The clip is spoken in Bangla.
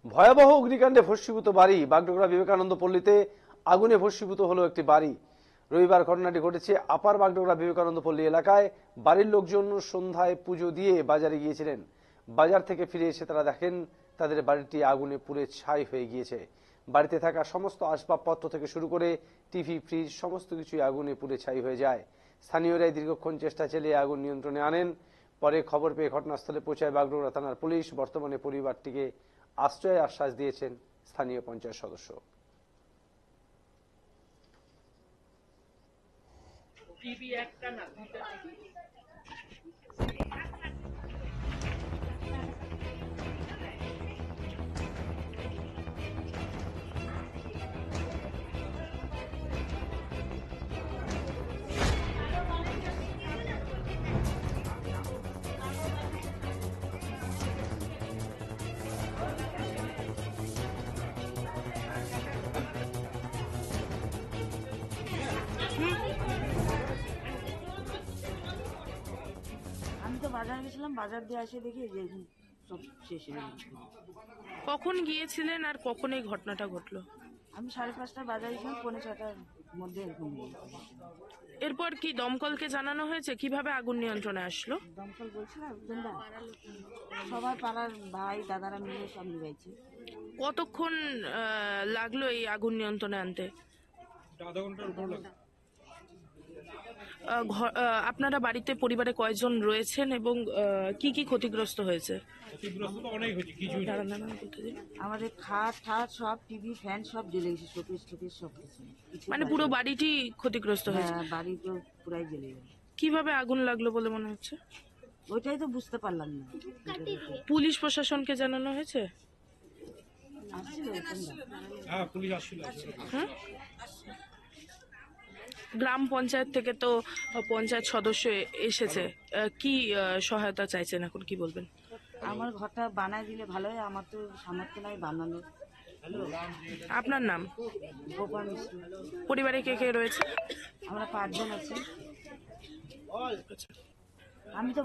ভয়াবহ অগ্নিকাণ্ডে ভস্মীভূত বাড়ি। বাগডোগরা বিবেকানন্দ পল্লীতে আগুনে ভস্মীভূত হলো একটি বাড়ি। রবিবার ঘটনাটি ঘটেছে আপার বাগডোগরা বিবেকানন্দ পল্লী এলাকায়। বাড়ির লোকজন সন্ধ্যায় পুজো দিয়ে বাজারে গিয়েছিলেন। বাজার থেকে ফিরে এসে তারা দেখেন তাদের বাড়িটি আগুনে পুড়ে ছাই হয়ে গিয়েছে। বাড়িতে থাকা সমস্ত আসবাবপত্র থেকে শুরু করে টিভি, ফ্রিজ সমস্ত কিছুই আগুনে পুড়ে ছাই হয়ে যায়। স্থানীয়রাই দীর্ঘক্ষণ চেষ্টা চালিয়ে আগুন নিয়ন্ত্রণে আনেন। পরে খবর পেয়ে ঘটনাস্থলে পৌঁছায় বাগডোগরা থানার পুলিশ। বর্তমানে পরিবারটিকে আশ্রয়ের আশ্বাস দিয়েছেন স্থানীয় পঞ্চায়েত সদস্য। আমি তো বাজার গেছিলাম, বাজার দিয়ে এসে দেখি যে সব শেষ হয়ে গেছে। কখন গিয়েছিলেন আর কখন এই ঘটনাটা ঘটলো? আমি 5:30টায় বাজার গেছিলাম, 5:45টার মধ্যে এরকম হয়েছে। এরপর কি দমকলকে জানানো হয়েছে? কিভাবে আগুন নিয়ন্ত্রণে আসলো? দমকল বলছিল সবাই পাড়ার ভাই দাদারা মিলে সব নিভাইছে। কতক্ষণ লাগলো এই আগুন নিয়ন্ত্রণে আনতে? আপনারা বাড়িতে পরিবারে কয়জন রয়েছেন এবং কি কি ক্ষতিগ্রস্ত হয়েছে? আমাদের খাট ঠাট সব, টিভি ফ্যান সব জ্বলে গেছে, শোকেস টোকেস সব কিছু। মানে পুরো বাড়িটি ক্ষতিগ্রস্ত হয়েছে? হ্যাঁ, বাড়ি তো পুরাই জ্বলে গেল। কিভাবে আগুন লাগলো বলে মনে হচ্ছে? ওইটাই তো বুঝতে পারলাম না। পুলিশ প্রশাসনকে জানানো হয়েছে? আসছিল হুম? গ্রাম পঞ্চায়েত থেকে তো পঞ্চায়েত সদস্য এসেছে, কি সহায়তা চাইছেন এখন, কি বলবেন? আমার ঘরটা বানায় দিলে ভালো হয়, আমার তো সামর্থ্য নাই বানানোর। আপনার নাম? গোপাল মিশ্র। পরিবারে কে কে রয়েছে? আমরা 5 জন আছি। আমি তো